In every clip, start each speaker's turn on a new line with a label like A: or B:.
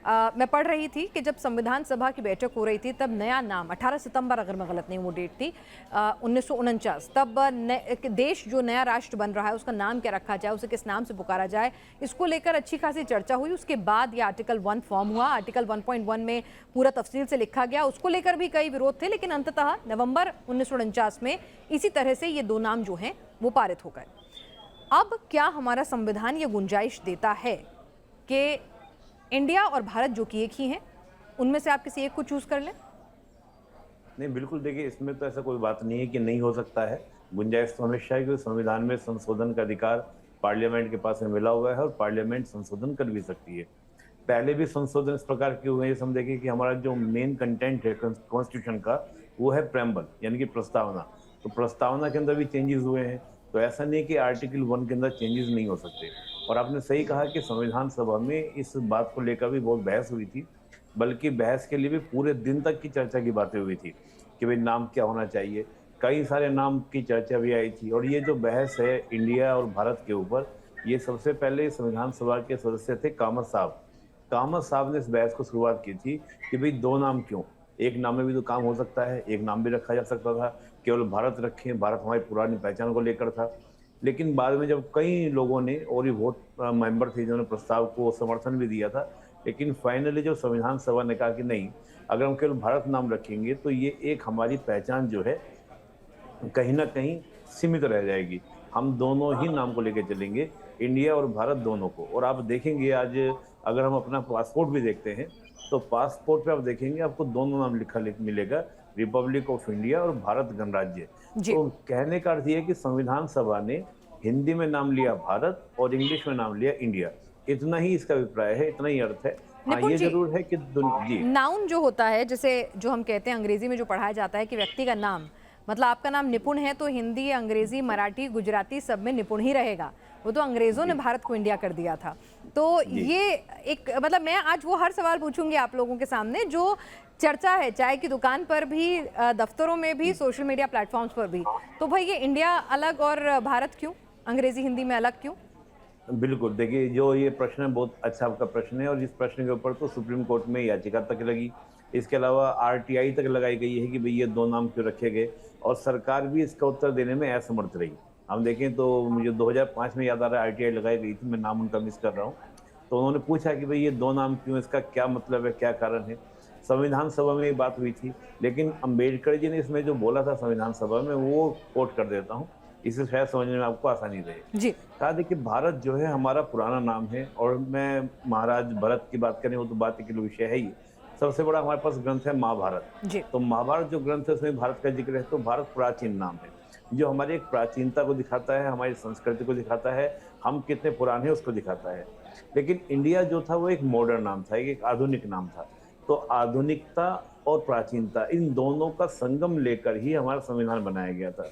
A: मैं पढ़ रही थी कि जब संविधान सभा की बैठक हो रही थी तब नया नाम 18 सितंबर, अगर मैं गलत नहीं वो डेट थी, 1949, तब देश जो नया राष्ट्र बन रहा है उसका नाम क्या रखा जाए, उसे किस नाम से पुकारा जाए, इसको लेकर अच्छी खासी चर्चा हुई। उसके बाद ये आर्टिकल 1 फॉर्म हुआ। आर्टिकल 1.1 में पूरा तफसील से लिखा गया, उसको लेकर भी कई विरोध थे, लेकिन अंततः नवंबर 1949 में इसी तरह से ये दो नाम जो हैं वो पारित हो गए। अब क्या हमारा संविधान ये गुंजाइश देता है कि इंडिया और भारत जो कि एक ही हैं, उनमें से आप किसी एक को चूज कर लें?
B: नहीं, बिल्कुल देखिए, इसमें तो ऐसा कोई बात नहीं है कि नहीं हो सकता है। गुंजाइश तो हमेशा है, क्योंकि संविधान में संशोधन का अधिकार पार्लियामेंट के पास में मिला हुआ है और पार्लियामेंट संशोधन कर भी सकती है। पहले भी संशोधन इस प्रकार के हुए हैं, जैसे हम देखें कि हमारा जो मेन कंटेंट है कॉन्स्टिट्यूशन का, वो है प्रेम्बल, यानी कि प्रस्तावना। तो प्रस्तावना के अंदर भी चेंजेस हुए हैं। तो ऐसा नहीं कि आर्टिकल 1 के अंदर चेंजेस नहीं हो सकते। और आपने सही कहा कि संविधान सभा में इस बात को लेकर भी बहुत बहस हुई थी, बल्कि बहस के लिए भी पूरे दिन तक की चर्चा की बातें हुई थी कि भाई नाम क्या होना चाहिए। कई सारे नाम की चर्चा भी आई थी। और ये जो बहस है इंडिया और भारत के ऊपर, ये सबसे पहले संविधान सभा के सदस्य थे कामत साहब। कामत साहब ने इस बहस को शुरुआत की थी कि भाई दो नाम क्यों, एक नाम में भी तो काम हो सकता है, एक नाम भी रखा जा सकता था। केवल भारत रखें, भारत हमारी पुरानी पहचान को लेकर था। लेकिन बाद में जब कई लोगों ने, और ये बहुत मेंबर थे जिन्होंने प्रस्ताव को समर्थन भी दिया था, लेकिन फाइनली जो संविधान सभा ने कहा कि नहीं, अगर हम केवल भारत नाम रखेंगे तो ये एक हमारी पहचान जो है कहीं ना कहीं सीमित रह जाएगी। हम दोनों ही नाम को लेकर चलेंगे, इंडिया और भारत दोनों को। और आप देखेंगे आज अगर हम अपना पासपोर्ट भी देखते हैं तो पासपोर्ट पे आप देखेंगे आपको दोनों नाम मिलेगा, रिपब्लिक ऑफ इंडिया और भारत गणराज्य।
A: जी।
B: तो कहने का अर्थ ये है कि संविधान सभा ने हिंदी में नाम लिया भारत और इंग्लिश में नाम लिया इंडिया। इतना ही इसका अभिप्राय है, इतना ही अर्थ है। हाँ,
A: निपुण
B: ये
A: जी,
B: जरूर है कि जी
A: नाउन जो होता है, जैसे जो हम कहते हैं अंग्रेजी में जो पढ़ाया जाता है कि व्यक्ति का नाम, मतलब आपका नाम निपुण है तो हिंदी, अंग्रेजी, मराठी, गुजराती सब में निपुण ही रहेगा। वो तो अंग्रेजों ने
B: जी
A: भारत को इंडिया कर दिया था। तो
B: जी
A: ये एक, मतलब मैं आज वो हर सवाल पूछूंगी आप लोगों के सामने जो चर्चा है, चाय की दुकान पर भी, दफ्तरों में भी, सोशल मीडिया प्लेटफॉर्म्स पर भी। तो भाई ये इंडिया अलग और भारत क्यों, अंग्रेजी हिंदी में अलग क्यों?
B: बिल्कुल, देखिए जो ये प्रश्न है बहुत अच्छा आपका प्रश्न है, और इस प्रश्न के ऊपर तो सुप्रीम कोर्ट में याचिका तक लगी। इसके अलावा आरटीआई तक लगाई गई है कि भाई ये दो नाम क्यों रखे गए, और सरकार भी इसका उत्तर देने में असमर्थ रही। हम देखें तो मुझे 2005 में याद आ रहा है आरटीआई लगाई गई थी, मैं नाम उनका मिस कर रहा हूँ। तो उन्होंने पूछा कि भाई ये दो नाम क्यों, इसका क्या मतलब है, क्या कारण है। संविधान सभा में ये बात हुई थी, लेकिन अम्बेडकर जी ने इसमें जो बोला था संविधान सभा में, वो कोट कर देता हूँ, इसे शायद समझने में आपको आसानी रहे।
A: जी।
B: कहा, देखिए भारत जो है हमारा पुराना नाम है, और मैं महाराज भरत की बात करें वो तो बात के लिए विषय है ही। सबसे बड़ा हमारे पास ग्रंथ है महाभारत।
A: जी।
B: तो महाभारत जो ग्रंथ है उसमें भारत का जिक्र है, तो भारत प्राचीन नाम है, जो हमारी एक प्राचीनता को दिखाता है, हमारी संस्कृति को दिखाता है, हम कितने पुराने हैं उसको दिखाता है। लेकिन इंडिया जो था वो एक मॉडर्न नाम था, एक आधुनिक नाम था। तो आधुनिकता और प्राचीनता, इन दोनों का संगम लेकर ही हमारा संविधान बनाया गया था।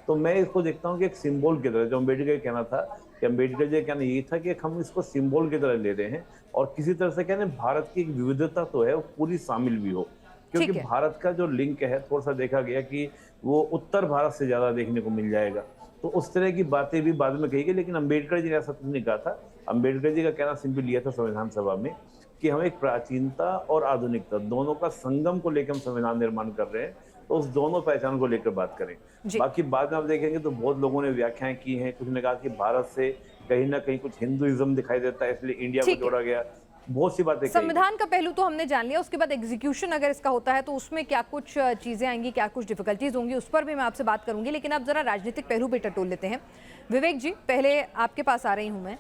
B: तो मैं इसको देखता हूँ कि एक सिंबल की तरह, जो अम्बेडकर का कहना था, कि अम्बेडकर जी का कहना यही था कि हम इसको सिंबल की तरह ले रहे हैं, और किसी तरह से कहने भारत की एक विविधता तो है वो पूरी शामिल भी हो। क्योंकि
A: ठीक है।
B: भारत का जो लिंक है, थोड़ा सा देखा गया कि वो उत्तर भारत से ज्यादा देखने को मिल जाएगा। तो उस तरह की बातें भी बाद में कही गई, लेकिन अम्बेडकर जी ने ऐसा कुछ नहीं कहा था। अम्बेडकर जी का कहना सिंपल लिया था संविधान सभा में कि हम एक प्राचीनता और आधुनिकता दोनों का संगम को लेकर हम संविधान निर्माण कर रहे हैं, तो उस दोनों पहचान को लेकर बात करें।
A: जी।
B: बाकी बाद में आप देखेंगे तो बहुत लोगों ने व्याख्याएं की हैं, कुछ ने कहा कि भारत से कहीं ना कहीं कुछ हिंदुइज्म दिखाई देता है इसलिए इंडिया को
A: ठीक है,
B: जोड़ा गया। बहुत सी बातें कही गई।
A: संविधान का पहलू तो हमने जान लिया, उसके बाद एग्जीक्यूशन अगर इसका होता है तो उसमें क्या कुछ चीजें आएंगी, क्या कुछ डिफिकल्टीज होंगी, उस पर भी मैं आपसे बात करूंगी। लेकिन अब जरा राजनीतिक पहलू पे टटोल लेते हैं। विवेक जी, पहले आपके पास आ रही हूं मैं।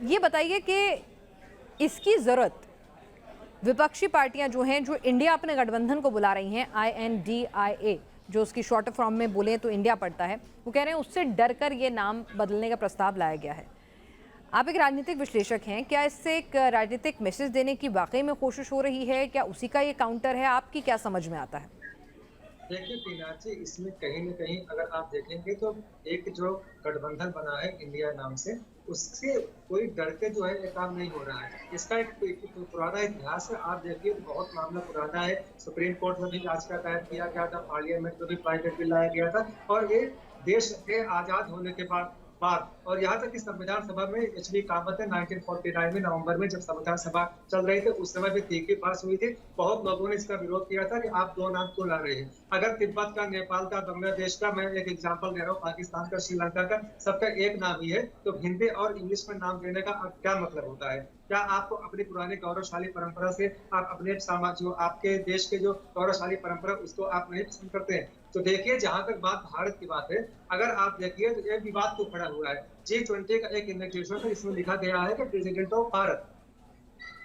A: ये बताइए कि इसकी जरूरत विपक्षी पार्टियां जो हैं, जो इंडिया अपने गठबंधन को बुला रही हैं, INDIA, जो उसकी शॉर्ट फॉर्म में बोले तो इंडिया पड़ता है, वो कह रहे हैं उससे डरकर ये नाम बदलने का प्रस्ताव लाया गया है। आप एक राजनीतिक विश्लेषक हैं, क्या इससे एक राजनीतिक मैसेज देने की वाकई में कोशिश हो रही है, क्या उसी का ये काउंटर है, आपकी क्या समझ में आता है?
C: देखिए टीना जी, इसमें कहीं न कहीं अगर आप देखेंगे तो एक जो गठबंधन बना है इंडिया नाम से, उससे कोई डर के जो है ये काम नहीं हो रहा है। इसका एक पुराना इतिहास है, आप देखिए बहुत मामला पुराना है। सुप्रीम कोर्ट में भी याचिका दायर किया गया था, पार्लियामेंट में भी पारित बिल लाया गया था, और ये देश के आज़ाद होने के बाद पार। और यहाँ तक कि संविधान सभा में एच.डी. कामत ने 1949 में नवंबर में जब संविधान सभा चल रही थी उस समय भी तीखी पास हुई थी। बहुत लोगों ने इसका विरोध किया था कि आप दो नाम क्यों ला रहे हैं। अगर तिब्बत का, नेपाल का, बांग्लादेश का, मैं एक एग्जांपल दे रहा हूँ, पाकिस्तान का, श्रीलंका का, सबका एक नाम ही है, तो हिंदी और इंग्लिश में नाम देने का क्या मतलब होता है? क्या आपको अपनी पुरानी गौरवशाली परंपरा से आप अपने समाज, जो आपके देश के जो गौरवशाली परंपरा, उसको आप नहीं पसंद करते हैं? तो देखिए, जहां तक बात भारत की बात है, अगर आप देखिए तो एक विवाद तो खड़ा हुआ है। G20 का एक इन्विटेशन है, इसमें लिखा गया है कि प्रेसिडेंट ऑफ भारत,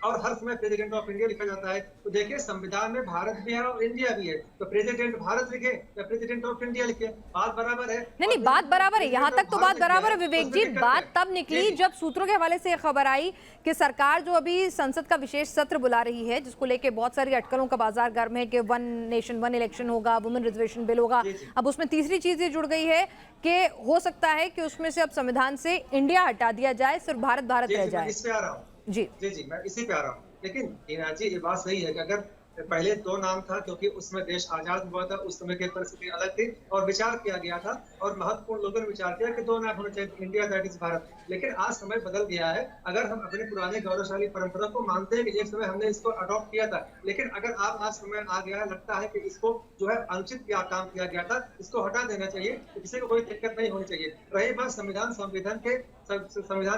C: और हर समय प्रेसिडेंट ऑफ इंडिया लिखा जाता है। तो देखिए, संविधान में भारत भी है और इंडिया भी है, तो प्रेसिडेंट भारत लिखे या प्रेसिडेंट ऑफ इंडिया लिखे, बात बराबर है।
A: नहीं, बात बराबर है, यहाँ तक तो बात बराबर है विवेक जी। बात तब निकली जब सूत्रों के हवाले से खबर आई कि सरकार जो अभी संसद का विशेष सत्र बुला रही है, जिसको लेके बहुत सारी अटकलों का बाजार गर्म है कि 1 नेशन 1 इलेक्शन होगा, वुमेन रिजर्वेशन बिल होगा। अब उसमें तीसरी चीज ये जुड़ गई है कि हो सकता है कि उसमें से अब संविधान से इंडिया हटा दिया जाए, सिर्फ भारत भारत रह जाए।
C: इस पे आ रहा हूँ
A: जी,
C: मैं इसी पे आ रहा हूँ। लेकिन हीना जी, ये बात सही है कि अगर पहले दो नाम था, क्योंकि उसमें देश आजाद हुआ था, उस समय की परिस्थिति अलग थी और विचार किया गया था, और महत्वपूर्ण लोगों ने विचार किया कि दो नाम होने चाहिए, इंडिया दैट इज भारत। लेकिन आज समय बदल गया है। अगर हम अपने पुराने गौरवशाली परंपरा को मानते हैं कि एक समय हमने इसको अडॉप्ट किया था, लेकिन अगर आज समय आ गया है, लगता है कि इसको जो है अनुचित काम किया गया था, इसको हटा देना चाहिए, तो किसी को कोई दिक्कत नहीं होनी चाहिए। रही बात संविधान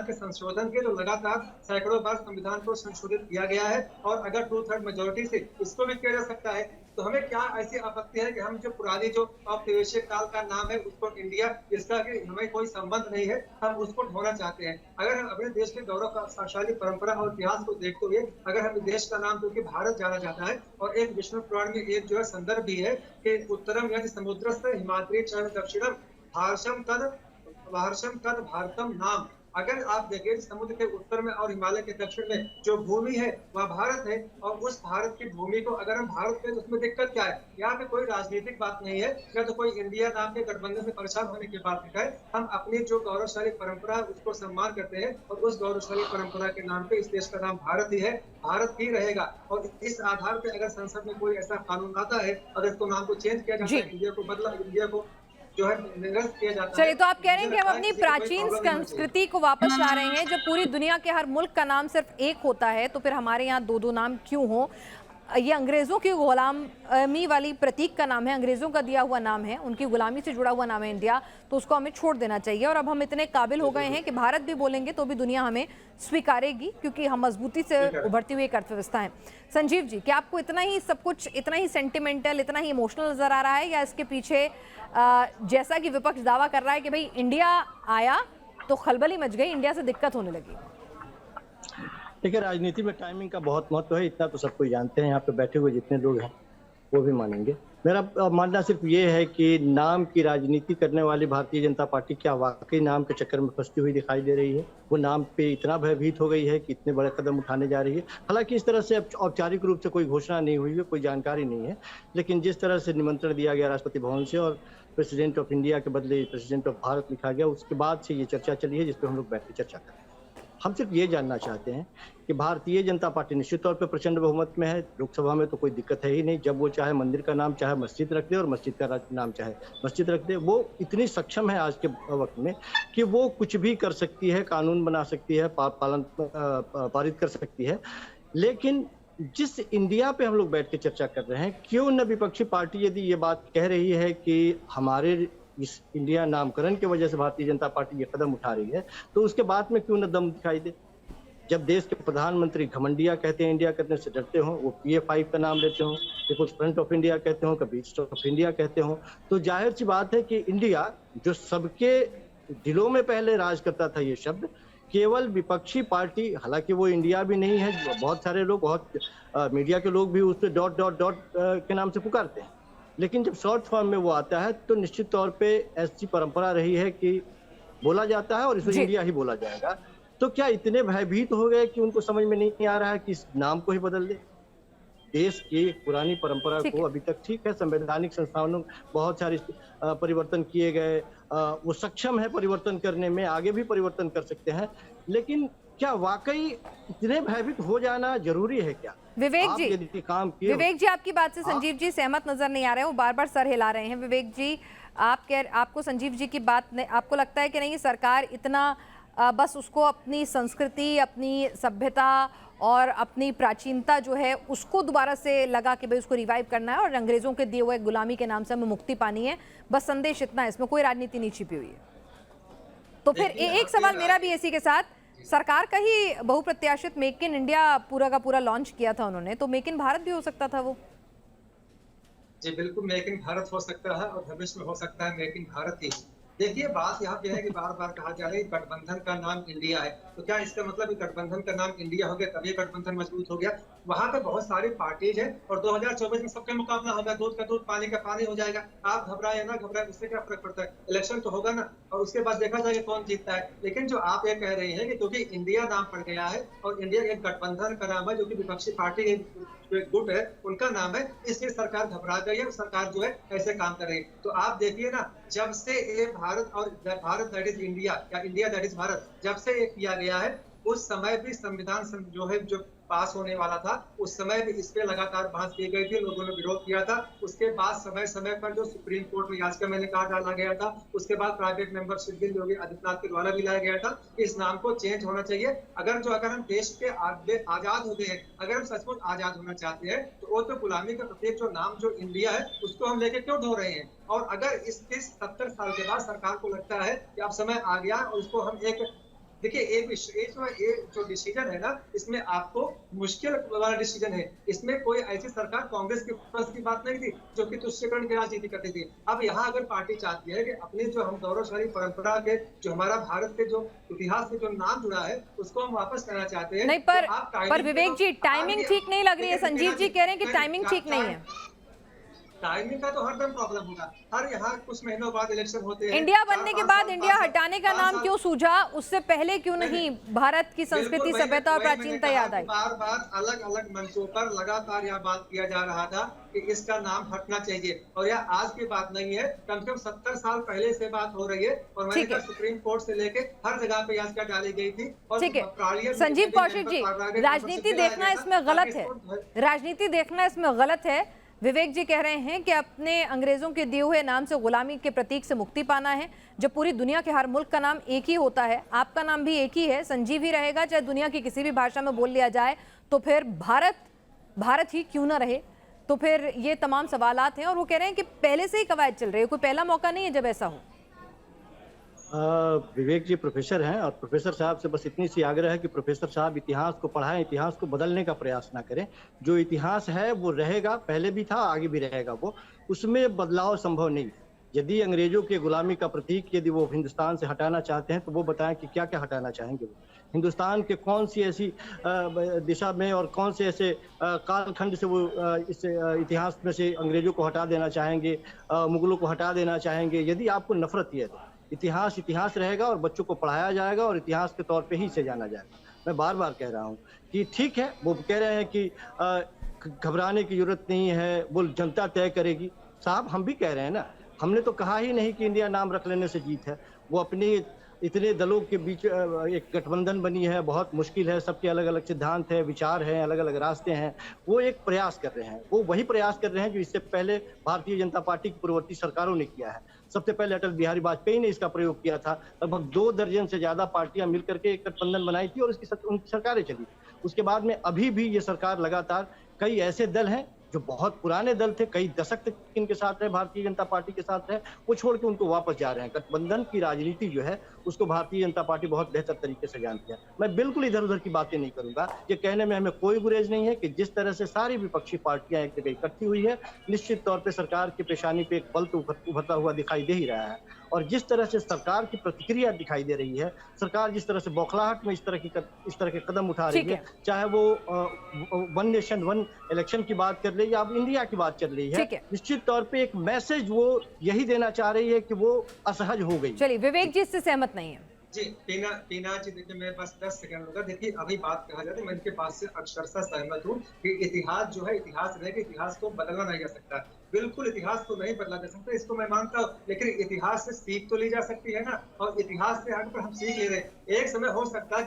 C: के संशोधन के, तो लगातार सैकड़ों बार संविधान को संशोधित किया गया है, और अगर 2/3 मेजोरिटी से इसको भी किया जा सकता है, तो हमें क्या ऐसी आपत्ति है कि हम जो पुरानी जो औपनिवेशिक काल का नाम है उसको इंडिया, जिसका कि हमें कोई संबंध नहीं है, हम उसको ढोना चाहते हैं। अगर हम अपने देश के गौरवशाली परंपरा और इतिहास को देखते हुए अगर हम देश का नाम जो कि भारत जाना जाता है, और एक विष्णु पुराण में एक जो है संदर्भ भी है कि उत्तरम यदि समुद्र से हिमाद्री चरण दक्षिणम भारतम तद भारतम नाम। अगर आप देखें, समुद्र के उत्तर में और हिमालय के दक्षिण में जो भूमि है वह भारत है, और उस भारत की भूमि को अगर हम भारत में, तो उसमें दिक्कत क्या है? यहाँ पे कोई राजनीतिक बात नहीं है, या तो कोई इंडिया नाम के गठबंधन से परेशान होने की बात है। हम अपनी जो गौरवशाली परंपरा है उसको सम्मान करते हैं, और उस गौरवशाली परंपरा के नाम पे इस देश का नाम भारत ही है, भारत ही रहेगा। और इस आधार पे अगर संसद में कोई ऐसा कानून आता है, अगर इसको नाम को चेंज किया जाता है, इंडिया को बदला, इंडिया को जो है निरस्त किया जाता है।
A: चलिए, तो आप कह रहे हैं कि हम अपनी प्राचीन संस्कृति को वापस ला रहे हैं। जब पूरी दुनिया के हर मुल्क का नाम सिर्फ एक होता है, तो फिर हमारे यहाँ दो दो नाम क्यों हो? ये अंग्रेजों की गुलामी वाली प्रतीक का नाम है, अंग्रेजों का दिया हुआ नाम है, उनकी गुलामी से जुड़ा हुआ नाम है इंडिया, तो उसको हमें छोड़ देना चाहिए। और अब हम इतने काबिल हो गए हैं कि भारत भी बोलेंगे तो भी दुनिया हमें स्वीकारेगी, क्योंकि हम मजबूती से उभरती हुई एक अर्थव्यवस्था है। संजीव जी, क्या आपको इतना ही सब कुछ, इतना ही सेंटिमेंटल, इतना ही इमोशनल नजर आ रहा है, या इसके पीछे जैसा कि विपक्ष दावा कर रहा है कि भाई इंडिया आया तो खलबली मच गई, इंडिया से दिक्कत होने लगी?
D: देखिए, राजनीति में टाइमिंग का बहुत महत्व है, इतना तो सब कोई जानते हैं। यहाँ पे बैठे हुए जितने लोग हैं वो भी मानेंगे। मेरा मानना सिर्फ ये है कि नाम की राजनीति करने वाली भारतीय जनता पार्टी क्या वाकई नाम के चक्कर में फंसती हुई दिखाई दे रही है? वो नाम पे इतना भयभीत हो गई है कि इतने बड़े कदम उठाने जा रही है। हालांकि इस तरह से औपचारिक रूप से कोई घोषणा नहीं हुई है, कोई जानकारी नहीं है, लेकिन जिस तरह से निमंत्रण दिया गया राष्ट्रपति भवन से और प्रेसिडेंट ऑफ इंडिया के बदले प्रेसिडेंट ऑफ भारत लिखा गया, उसके बाद से ये चर्चा चली है, जिसपे हम लोग बैठ के चर्चा कर रहे हैं। हम सिर्फ ये जानना चाहते हैं कि भारतीय जनता पार्टी निश्चित तौर पे प्रचंड बहुमत में है, लोकसभा में तो कोई दिक्कत है ही नहीं। जब वो चाहे मंदिर का नाम चाहे मस्जिद रख दे, और मस्जिद का नाम चाहे मस्जिद रख दे, वो इतनी सक्षम है आज के वक्त में कि वो कुछ भी कर सकती है, कानून बना सकती है, पारित कर सकती है। लेकिन जिस इंडिया पे हम लोग बैठ के चर्चा कर रहे हैं, क्यों न विपक्षी पार्टी यदि ये बात कह रही है कि हमारे इस इंडिया नामकरण की वजह से भारतीय जनता पार्टी ये कदम उठा रही है, तो उसके बाद में क्यों न दम दिखाई दे? जब देश के प्रधानमंत्री घमंडिया कहते हैं, इंडिया करने से डरते हो, वो PF5 का नाम लेते हो, पीपुल्स फ्रंट ऑफ इंडिया कहते हो, कभी ईस्ट ऑफ इंडिया कहते हो, तो जाहिर सी बात है कि इंडिया जो सबके दिलों में पहले राज करता था, ये शब्द केवल विपक्षी पार्टी, हालांकि वो इंडिया भी नहीं है, बहुत सारे लोग, बहुत मीडिया के लोग भी उस पर डॉट के नाम से पुकारते हैं, लेकिन जब शॉर्ट फॉर्म में वो आता है तो निश्चित तौर पे ऐसी परंपरा रही है कि बोला जाता है और इसे इंडिया ही बोला जाएगा। तो क्या इतने भयभीत हो गए कि उनको समझ में नहीं आ रहा है कि इस नाम को ही बदल दे? देश की पुरानी परंपरा को अभी तक ठीक है, संवैधानिक संस्थानों बहुत सारे परिवर्तन किए गए, वो सक्षम है परिवर्तन करने में, आगे भी परिवर्तन कर सकते हैं, लेकिन क्या वाकई इतने भयभीत हो जाना जरूरी है क्या?
A: विवेक जी,
D: काम
A: विवेक जी, आपकी बात से संजीव जी सहमत नजर नहीं आ रहे हैं, वो बार बार सर हिला रहे हैं। विवेक जी, आपको संजीव जी की बात आपको लगता है कि नहीं सरकार इतना बस उसको अपनी संस्कृति, अपनी सभ्यता और अपनी प्राचीनता जो है उसको दोबारा से लगा कि भाई उसको रिवाइव करना है और अंग्रेजों के दिए हुए गुलामी के नाम से हमें मुक्ति पानी है, बस संदेश इतना है, इसमें कोई राजनीति नहीं छिपी हुई है? तो फिर एक सवाल मेरा भी इसी के साथ, सरकार का ही बहुप्रत्याशित मेक इन इंडिया पूरा का पूरा लॉन्च किया था उन्होंने, तो मेक इन भारत भी हो सकता था वो?
C: जी बिल्कुल, मेक इन भारत हो सकता है और भविष्य में हो सकता है मेक इन भारत ही। देखिए बात यहाँ पे है कि बार बार कहा जा रहा है गठबंधन का नाम इंडिया है, तो क्या इसका मतलब गठबंधन का नाम इंडिया हो गया तभी गठबंधन मजबूत हो गया? वहां पे बहुत सारी पार्टीज है और 2024 में सबका मुकाबला होगा, दूध का दूध पानी का पानी हो जाएगा। आप घबराए या ना घबराए उससे क्या फर्क पड़ता है, इलेक्शन तो होगा ना और उसके बाद देखा जाएगा कौन जीतता है। लेकिन जो आप ये कह रहे हैं कि क्योंकि इंडिया नाम पड़ गया है और इंडिया एक गठबंधन का नाम है जो कि विपक्षी पार्टी गुट है उनका नाम है, इसलिए सरकार घबरा गई है, सरकार जो है ऐसे काम कर रही है। तो आप देखिए ना, जब से ये भारत और भारत दैट इज इंडिया या इंडिया दैट इज भारत जब से ये किया गया है, उस समय भी संविधान जो है जो पास होने वाला था उस समय भी इस पे लगातार बहस की गई थी, लोगों ने विरोध किया था। उसके बाद समय समय पर जो सुप्रीम कोर्ट में याचिका मैंने कहा डाला गया था, उसके बाद private membership bill Yogi Adityanath के द्वारा भी लाया गया था। इस नाम को चेंज होना चाहिए। अगर हम देश के आजाद हो गए हैं, अगर हम सचमुच आजाद होना चाहते हैं तो वो तो गुलामी का प्रत्येक जो नाम जो इंडिया है उसको हम लेके क्यों ढो रहे हैं? और अगर इसके 70 साल के बाद सरकार को लगता है कि अब समय आ गया और उसको हम एक देखिए ये जो डिसीजन है ना, इसमें आपको मुश्किल वाला डिसीजन है। इसमें कोई ऐसी सरकार कांग्रेस के पास की बात नहीं थी जो कि तुष्टीकरण की राजनीति करती थी। अब यहाँ अगर पार्टी चाहती है कि अपने जो हम गौरवशाली परंपरा के जो हमारा भारत के जो इतिहास में जो नाम जुड़ा है उसको हम वापस करना चाहते हैं।
A: नहीं पर विवेक जी टाइमिंग ठीक नहीं लग रही है। संजीव जी कह रहे हैं कि टाइमिंग ठीक नहीं है।
C: टाइमिंग का तो हरदम प्रॉब्लम होगा, हर यहाँ कुछ महीनों बाद इलेक्शन होते हैं।
A: इंडिया बनने के बाद इंडिया हटाने का नाम क्यों सूझा, उससे पहले क्यों नहीं भारत की संस्कृति, सभ्यता और प्राचीनता याद आई?
C: बार बार अलग अलग मंचों पर लगातार यह बात किया जा रहा था कि इसका नाम हटना चाहिए और यह आज की बात नहीं है, कम से कम 70 साल पहले से बात हो रही है। और मैंने कहा सुप्रीम कोर्ट से लेके हर जगह पे याचिका डाली गई थी। और
A: ठीक है संजीव कौशिक जी, राजनीति देखना इसमें गलत है, राजनीति देखना इसमें गलत है। विवेक जी कह रहे हैं कि अपने अंग्रेजों के दिए हुए नाम से गुलामी के प्रतीक से मुक्ति पाना है। जब पूरी दुनिया के हर मुल्क का नाम एक ही होता है, आपका नाम भी एक ही है, संजीव ही रहेगा, चाहे दुनिया की किसी भी भाषा में बोल लिया जाए, तो फिर भारत ही क्यों ना रहे? तो फिर ये तमाम सवालात हैं और वो कह रहे हैं कि पहले से ही कवायद चल रही है, कोई पहला मौका नहीं है जब ऐसा हो।
D: विवेक जी प्रोफेसर हैं और प्रोफेसर साहब से बस इतनी सी आग्रह है कि प्रोफेसर साहब इतिहास को पढ़ाएं, इतिहास को बदलने का प्रयास ना करें। जो इतिहास है वो रहेगा, पहले भी था आगे भी रहेगा, वो उसमें बदलाव संभव नहीं। यदि अंग्रेजों के गुलामी का प्रतीक यदि वो हिंदुस्तान से हटाना चाहते हैं तो वो बताएं कि क्या क्या हटाना चाहेंगे वो। हिंदुस्तान के कौन सी ऐसी दिशा में और कौन से ऐसे कालखंड से वो इस इतिहास में से अंग्रेजों को हटा देना चाहेंगे, मुगलों को हटा देना चाहेंगे। यदि आपको नफरत है तो इतिहास रहेगा और बच्चों को पढ़ाया जाएगा और इतिहास के तौर पे ही इसे जाना जाएगा। मैं बार बार कह रहा हूँ कि ठीक है, वो कह रहे हैं कि घबराने की जरूरत नहीं है, वो जनता तय करेगी। साहब हम भी कह रहे हैं ना, हमने तो कहा ही नहीं कि इंडिया नाम रख लेने से जीत है। वो अपने इतने दलों के बीच एक गठबंधन बनी है, बहुत मुश्किल है, सबके अलग अलग सिद्धांत है, विचार हैं, अलग अलग रास्ते हैं। वो एक प्रयास कर रहे हैं, वो वही प्रयास कर रहे हैं जो इससे पहले भारतीय जनता पार्टी की पूर्ववर्ती सरकारों ने किया है। सबसे पहले अटल बिहारी वाजपेयी ने इसका प्रयोग किया था। लगभग 2 दर्जन से ज्यादा पार्टियां मिलकर के एक गठबंधन बनाई थी और उनकी सरकारें चली। उसके बाद में अभी भी ये सरकार लगातार, कई ऐसे दल हैं जो बहुत पुराने दल थे, कई दशक तक इनके साथ रहे, भारतीय जनता पार्टी के साथ रहे, वो छोड़ के उनको वापस जा रहे हैं। गठबंधन की राजनीति जो है उसको भारतीय जनता पार्टी बहुत बेहतर तरीके से जानती है। मैं बिल्कुल इधर उधर की बातें नहीं करूंगा। ये कहने में हमें कोई गुरेज नहीं है कि जिस तरह से सारी विपक्षी पार्टियां एक जगह इकट्ठी हुई है, निश्चित तौर पर सरकार की पेशानी पे एक बल तो उभरता हुआ दिखाई दे ही रहा है। और जिस तरह से सरकार की प्रतिक्रिया दिखाई दे रही है, सरकार जिस तरह से बौखलाहट में इस तरह के कदम उठा रही है, चाहे वो 1 नेशन 1 इलेक्शन की बात कर रही है, अब इंडिया की बात चल रही है, निश्चित तौर पे एक मैसेज वो यही देना चाह रही है कि वो असहज हो गई।
A: चलिए विवेक जी इससे सहमत नहीं है।
C: जी पीना जी देखिए, मेरे पास 10 सेकंड होगा। देखिए अभी बात कहा जाए तो मैं इनके पास से अक्षरशः सहमत हूँ कि इतिहास जो है इतिहास रहेगा, इतिहास को बदलना नहीं जा सकता। बिल्कुल इतिहास को नहीं बदला जा सकता, इसको मैं मानता हूँ, लेकिन इतिहास से सीख तो ली जा सकती है ना। और इतिहास से हटकर हम सीख ले रहे हैं। एक समय हो सकता है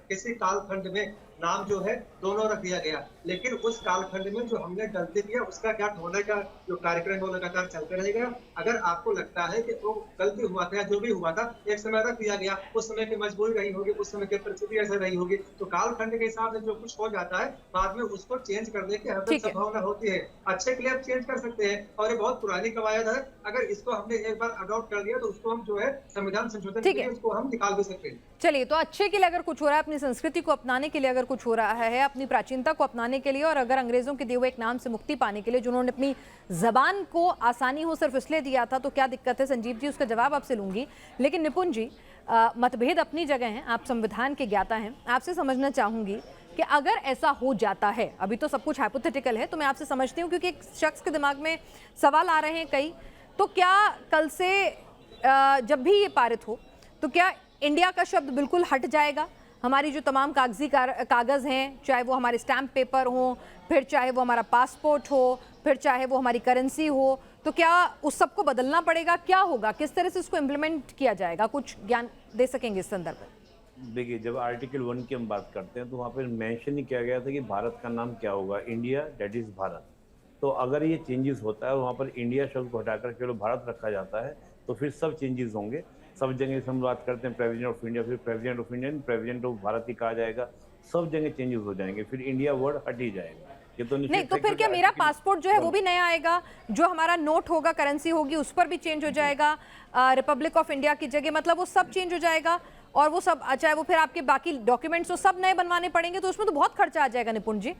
C: किसी कालखंड में नाम जो है दोनों रख दिया गया, लेकिन उस कालखंड में जो हमने गलती किया उसका क्या होने का जो कार्यक्रम वो लगातार चलते रहेगा। अगर आपको लगता है कि वो गलती हुआ था या जो भी हुआ था एक समय रख दिया गया, उस समय की मजबूरी रही होगी, उस समय की परिस्थिति ऐसे रही होगी, तो कालखंड के हिसाब से जो कुछ हो जाता है बाद में उसको चेंज करने की हरदम
A: ठीक है।
C: संभावना होती है। अच्छे के लिए आप चेंज कर सकते हैं, और ये बहुत पुरानी कवायद है। अगर इसको हमने एक बार अडॉप्ट कर लिया तो उसको हम जो है संविधान संशोधन के
A: ठीक
C: लिए
A: है।
C: उसको हम निकाल भी सकते हैं।
A: चलिए, तो अच्छे के लिए अगर कुछ हो रहा है, अपनी संस्कृति को अपनाने के लिए अगर कुछ हो रहा है, अपनी प्राचीनता को अपनाने के लिए, और अगर अंग्रेजों के दिए हुए एक नाम से मुक्ति पाने के लिए, जिन्होंने अपनी जबान को आसानी हो सिर्फ इसलिए दिया था, तो क्या दिक्कत है? संजीव जी, उसका जवाब आपसे लूंगी, लेकिन निपुण जी, मतभेद अपनी जगह हैं, आप संविधान के ज्ञाता हैं, आपसे समझना चाहूंगी कि अगर ऐसा हो जाता है, अभी तो सब कुछ हाइपोथेटिकल है, तो मैं आपसे समझती हूँ क्योंकि एक शख्स के दिमाग में सवाल आ रहे हैं कई, तो क्या कल से जब भी ये पारित हो तो क्या इंडिया का शब्द बिल्कुल हट जाएगा? हमारी जो तमाम कागजी कागज़ हैं, चाहे वो हमारे स्टैम्प पेपर हों, फिर चाहे वो हमारा पासपोर्ट हो, फिर चाहे वो हमारी करेंसी हो, तो क्या उस सबको बदलना पड़ेगा? क्या होगा? किस तरह से इसको इम्प्लीमेंट किया जाएगा? कुछ ज्ञान दे सकेंगे इस संदर्भ में?
B: देखिए, जब आर्टिकल 1 की हम बात करते हैं तो वहाँ पर मेंशन ही किया गया था कि भारत का नाम क्या होगा, इंडिया, दैट इज़ भारत। तो अगर ये चेंजेस होता है और वहाँ पर इंडिया शब्द को हटाकर केवल भारत रखा जाता है तो फिर सब चेंजेस होंगे। सब जगह से हम बात करते हैं प्रेसिडेंट ऑफ इंडिया, फिर president of India, president of Bharat ही कहा जाएगा, सब जगह चेंजेस हो जाएंगे, फिर इंडिया वर्ड हट ही जाएगा। ये तो
A: नहीं, तो फिर क्या मेरा पासपोर्ट जो है वो भी नया आएगा? जो हमारा नोट होगा, करेंसी होगी, उस पर भी चेंज हो जाएगा, रिपब्लिक ऑफ इंडिया की जगह, मतलब वो सब चेंज हो जाएगा, और वो सब, चाहे वो फिर आपके बाकी डॉक्यूमेंट्स वो सब नए बनवाने पड़ेंगे, तो उसमें तो बहुत खर्चा आ जाएगा निपुण जी।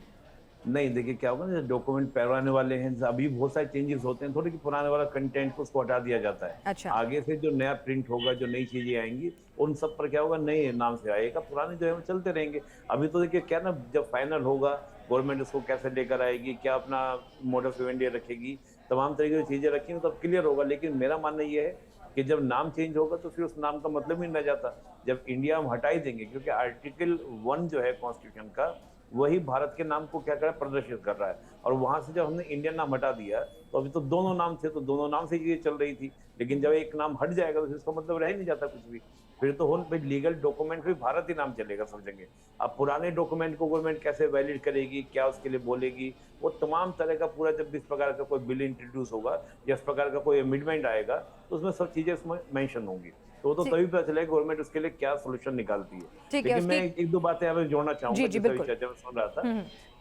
B: नहीं, देखिए क्या होगा ना, डॉक्यूमेंट पैरवाने वाले हैं, अभी बहुत सारे चेंजेस होते हैं, थोड़ी कि पुराने वाला कंटेंट को उसको हटा दिया जाता है।
A: अच्छा।
B: आगे से जो नया प्रिंट होगा, जो नई चीजें आएंगी, उन सब पर क्या होगा, नए नाम से आएगा, पुराने जो है वो चलते रहेंगे। अभी तो देखिए क्या ना, जब फाइनल होगा, गवर्नमेंट उसको कैसे लेकर आएगी, क्या अपना मोडस ऑफ इंडिया रखेगी, तमाम तरीके की चीजें रखेंगी, तब क्लियर होगा। लेकिन मेरा मानना ये है कि जब नाम चेंज होगा तो फिर उस नाम का मतलब ही न जाता। जब इंडिया हम हटा ही देंगे, क्योंकि आर्टिकल 1 जो है कॉन्स्टिट्यूशन का, वही भारत के नाम को क्या कर रहा है, प्रदर्शित कर रहा है। और वहां से जब हमने इंडियन नाम हटा दिया तो अभी तो दोनों नाम थे, तो दोनों नाम से ये चल रही थी। लेकिन जब एक नाम हट जाएगा तो इसका मतलब रह नहीं जाता कुछ भी, फिर तो भाई लीगल डॉक्यूमेंट भी भारत ही नाम चलेगा सब जगह। अब पुराने डॉक्यूमेंट को गवर्नमेंट कैसे वैलिड करेगी, क्या उसके लिए बोलेगी, वो तमाम तरह का पूरा, जब इस प्रकार का कोई बिल इंट्रोड्यूस होगा या इस प्रकार का कोई अमेंडमेंट आएगा तो उसमें सब चीजें उसमें मेंशन होंगी, तो तभी पता चलेगा गवर्नमेंट उसके लिए क्या सोल्यूशन निकालती है। लेकिन मैं एक दो बातें यहाँ पे जोड़ना चाहूंगा, चर्चा में सुन रहा था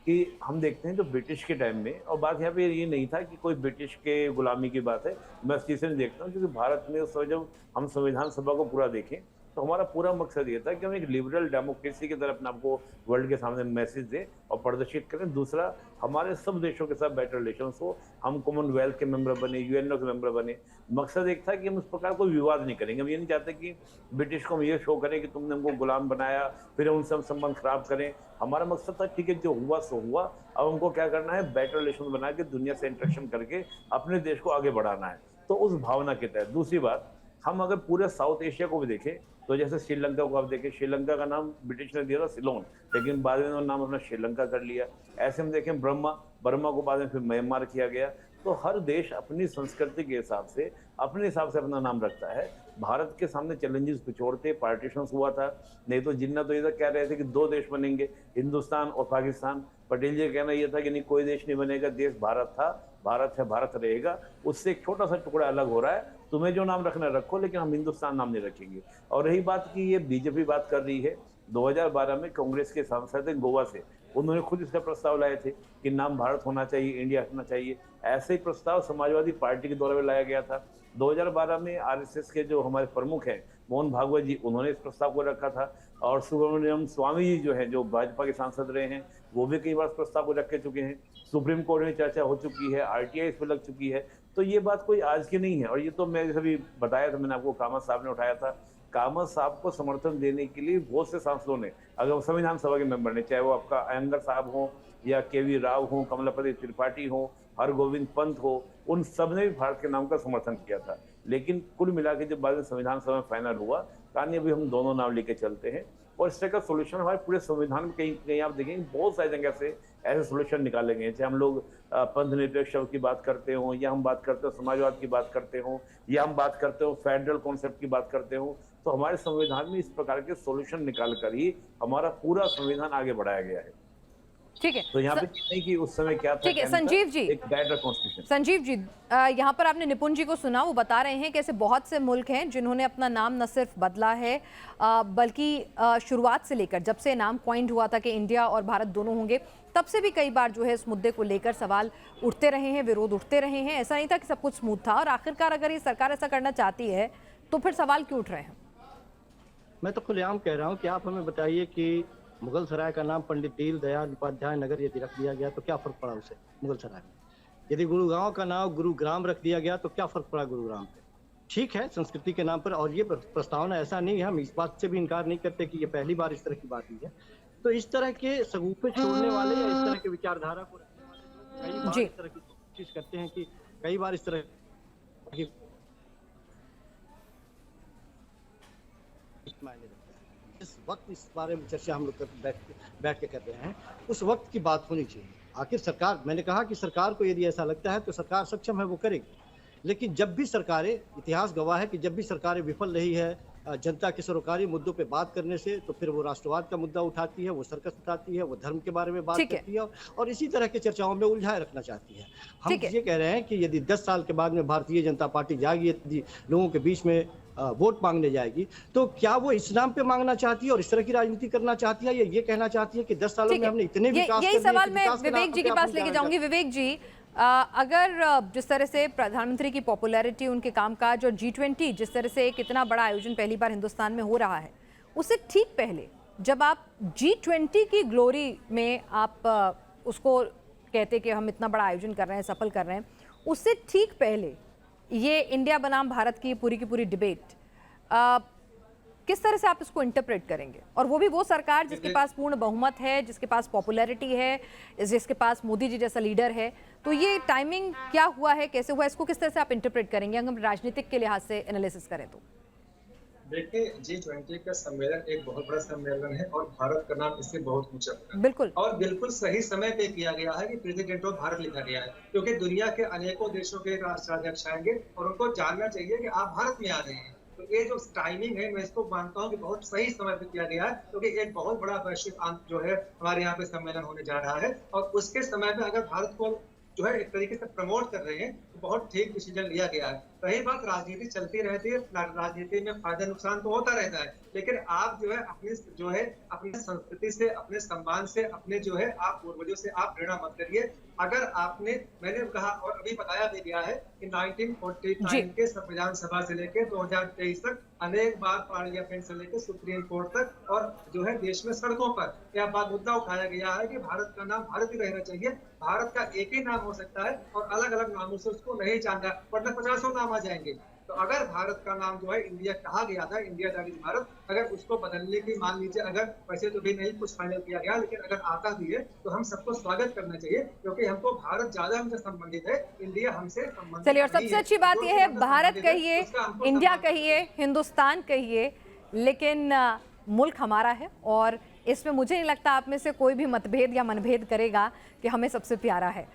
B: कि हम देखते हैं जो ब्रिटिश के टाइम में, और बात यहाँ पे ये नहीं था कि कोई ब्रिटिश के गुलामी की बात है, मैं इस चीज़ से देखता हूँ क्योंकि भारत में उस समय जब हम संविधान सभा को पूरा देखें तो हमारा पूरा मकसद ये था कि हम एक लिबरल डेमोक्रेसी की तरफ अपने आपको वर्ल्ड के सामने मैसेज दें और प्रदर्शित करें। दूसरा, हमारे सब देशों के साथ बेटर रिलेशंस हो, हम कॉमनवेल्थ के मेंबर बने, यूएनओ के मेंबर बने। मकसद एक था कि हम उस प्रकार कोई विवाद नहीं करेंगे। हम ये नहीं चाहते कि ब्रिटिश को हम ये शो करें कि तुमने हमको गुलाम बनाया, फिर उनसे हम संबंध खराब करें। हमारा मकसद था ठीक है, जो हुआ सो हुआ, अब हमको क्या करना है, बेटर रिलेशन बना के दुनिया से इंटरेक्शन करके अपने देश को आगे बढ़ाना है। तो उस भावना के तहत। दूसरी बात, हम अगर पूरे साउथ एशिया को भी देखें तो जैसे श्रीलंका को आप देखें, श्रीलंका का नाम ब्रिटिश ने दिया था सिलोन, लेकिन बाद में उन्होंने नाम अपना श्रीलंका कर लिया। ऐसे हम देखें बर्मा को बाद में फिर म्यांमार किया गया। तो हर देश अपनी संस्कृति के हिसाब से अपना नाम रखता है। भारत के सामने चैलेंजेस पिछोड़ते पार्टीशन हुआ था, नहीं तो जिन्ना तो ये कह रहे थे कि 2 देश बनेंगे, हिंदुस्तान और पाकिस्तान। पटेल जी का कहना यह था कि नहीं, कोई देश नहीं बनेगा, देश भारत था, भारत है, भारत रहेगा। उससे एक छोटा सा टुकड़ा अलग हो रहा है, तुम्हें जो नाम रखना रखो, लेकिन हम हिंदुस्तान नाम नहीं रखेंगे। और रही बात की ये बीजेपी बात कर रही है, 2012 में कांग्रेस के सांसद हैं गोवा से, उन्होंने खुद इसका प्रस्ताव लाए थे कि नाम भारत होना चाहिए, इंडिया हटना चाहिए। ऐसे ही प्रस्ताव समाजवादी पार्टी के द्वारा में लाया गया था। 2012 में आरएसएस के जो हमारे प्रमुख हैं मोहन भागवत जी, उन्होंने इस प्रस्ताव को रखा था। और सुब्रमण्यम स्वामी जी जो हैं, जो भाजपा के सांसद रहे हैं, वो भी कई बार इस प्रस्ताव को रख के चुके हैं। सुप्रीम कोर्ट में चर्चा हो चुकी है, आरटीआई इस पर लग चुकी है। तो ये बात कोई आज की नहीं है। और ये तो मैं जैसे भी बताया था, मैंने आपको कामत साहब ने उठाया था, कामत साहब को समर्थन देने के लिए बहुत से सांसदों ने, अगर संविधान सभा के मेंबर ने, चाहे वो आपका अयंगर साहब हो या केवी राव हो, कमलापति त्रिपाठी हो, हरगोविंद पंत हो, उन सब ने भी भारत के नाम का समर्थन किया था। लेकिन कुल मिला के जब बाद में संविधान सभा में फाइनल हुआ, कहा नहीं अभी हम दोनों नाम लेके चलते हैं, और इस तरह का सोल्यूशन हमारे पूरे संविधान में कहीं कहीं आप देखेंगे बहुत सारी जगह से ऐसे सोल्यूशन निकाले गए हैं। चाहे हम लोग पंथ निरपेक्ष की बात करते हो, या हम बात करते हो समाजवाद की बात करते हो, या हम बात करते हो फेडरल कॉन्सेप्ट की बात करते हो, तो हमारे संविधान में इस प्रकार के सोल्यूशन निकाल कर ही हमारा पूरा संविधान आगे बढ़ाया गया है।
A: ठीक है,
B: तो यहाँ पे नहीं कि उस समय क्या था,
A: ठीक है
B: क्या नहीं था,
A: संजीव जी,
B: एक गाइड कॉन्स्टिट्यूशन।
A: संजीव जी, यहाँ पर आपने निपुण जी को सुना, वो बता रहे हैं कि ऐसे बहुत से मुल्क हैं जिन्होंने अपना नाम न सिर्फ बदला है बल्कि शुरुआत से लेकर जब से नाम कॉइंड हुआ था कि इंडिया और भारत दोनों होंगे, तब से भी कई बार जो है इस मुद्दे को लेकर सवाल उठते रहे हैं, विरोध उठते रहे हैं। ऐसा नहीं था कि सब कुछ स्मूथ था, और आखिरकार अगर ये सरकार ऐसा करना चाहती है तो फिर सवाल क्यों उठ रहे हैं?
D: मैं तो खुलेआम कह रहा हूँ कि आप हमें बताइए कि मुगल सराय का नाम पंडित दीनदयाल उपाध्याय नगर यदि रख दिया गया तो क्या फर्क पड़ा उसे मुगल सराय में? यदि गुरुगांव का नाम गुरुग्राम रख दिया गया तो क्या फर्क पड़ा गुरुग्राम पे? ठीक है, संस्कृति के नाम पर, और ये प्रस्तावना ऐसा नहीं है, हम इस बात से भी इनकार नहीं करते कि ये पहली बार इस तरह की बात हुई है। तो इस तरह के सगुफे छोड़ने वाले या इस तरह के विचारधारा को रखने वाले लोग कई बार इस तरह की कोशिश करते हैं कि कई बार इस तरह की मायने रखता है। इस वक्त इस बारे में चर्चा हम लोग बैठ के कर रहे हैं, उस वक्त की बात होनी चाहिए। आखिर सरकार, मैंने कहा कि सरकार को यदि ऐसा लगता है तो सरकार सक्षम है, वो करेगी। लेकिन जब भी सरकारें, इतिहास गवाह है कि जब भी सरकारें विफल रही है जनता के सरोकारी मुद्दों पे बात करने से, तो फिर वो राष्ट्रवाद का मुद्दा उठाती है, वो सर्कस उठाती है, वो धर्म के बारे में बात करती है और इसी तरह के चर्चाओं में उलझाए रखना चाहती है। हम ये कह रहे हैं कि यदि 10 साल के बाद में भारतीय जनता पार्टी जाएगी, यदि लोगों के बीच में वोट मांगने जाएगी, तो क्या वो इस नाम पे मांगना चाहती है और इस तरह की राजनीति करना चाहती है, या ये कहना चाहती है कि 10 सालों में हमने इतने विकास
A: यही सवाल मैं विवेक जी के पास लेके जाऊंगी। विवेक जी, अगर जिस तरह से प्रधानमंत्री की पॉपुलैरिटी, उनके कामकाज और G20 जिस तरह से एक इतना बड़ा आयोजन पहली बार हिंदुस्तान में हो रहा है, उससे ठीक पहले जब आप G20 की ग्लोरी में आप उसको कहते कि हम इतना बड़ा आयोजन कर रहे हैं, सफल कर रहे हैं, उससे ठीक पहले ये इंडिया बनाम भारत की पूरी डिबेट किस तरह से आप इसको इंटरप्रेट करेंगे? और वो भी वो सरकार जिसके पास पूर्ण बहुमत है, जिसके पास पॉपुलैरिटी है, जिसके पास मोदी जी जैसा लीडर है, तो ये टाइमिंग क्या हुआ है, कैसे हुआ, इसको किस तरह से आप इंटरप्रेट करेंगे अगर हम राजनीतिक के लिहाज से एनालिसिस करें तो?
C: देखिए, G20 का सम्मेलन एक बहुत बड़ा सम्मेलन है और भारत का नाम इससे बहुत ऊंचा है।
A: बिल्कुल,
C: और बिल्कुल सही समय पे किया गया है कि प्रेसिडेंट ऑफ भारत लिखा गया है, क्योंकि दुनिया के अनेकों देशों के राष्ट्राध्यक्ष आएंगे और उनको जानना चाहिए कि आप भारत में आ रहे हैं। तो ये जो टाइमिंग है, मैं इसको मानता हूँ कि बहुत सही समय पे किया गया है, क्योंकि एक बहुत बड़ा वैश्विक जो है हमारे यहाँ पे सम्मेलन होने जा रहा है, और उसके समय पे अगर भारत को जो है एक तरीके से प्रमोट कर रहे हैं तो बहुत ठीक डिसीजन लिया गया है। रही बात, राजनीति चलती रहती है, राजनीति में फायदा नुकसान तो होता रहता है, लेकिन आप जो है अपनी संस्कृति से, अपने सम्मान से, अपने जो है आप पूर्वजों से आप प्रेरणा मत करिए। अगर आपने, मैंने कहा और अभी बताया भी गया है कि 1949 के संविधान सभा से लेकर 2023 तक अनेक बार पार्लियामेंट से लेकर सुप्रीम कोर्ट तक और जो है देश में सड़कों पर यह बात मुद्दा उठाया गया है कि भारत का नाम भारत ही रहना चाहिए। भारत का एक ही नाम हो सकता है और अलग अलग नामों से उसको नहीं जानना, वरना 50 नाम आ जाएंगे। तो अगर भारत का नाम जो है इंडिया कहा गया था, इंडिया दैट इज भारत, अगर उसको बदलने की, मान लीजिए, अगर वैसे तो भी नहीं कुछ फाइनल किया गया, लेकिन अगर आता भी है तो हम सबको स्वागत करना चाहिए, क्योंकि हमको भारत ज्यादा हमसे संबंधित है, इंडिया हमसे संबंधित।
A: चलिए, और सबसे अच्छी बात यह है, भारत कहिए, इंडिया कहिए, हिंदुस्तान कहिए, लेकिन मुल्क हमारा है और इसमें मुझे नहीं लगता आप में से कोई भी मतभेद या मनभेद करेगा कि हमें सबसे प्यारा है।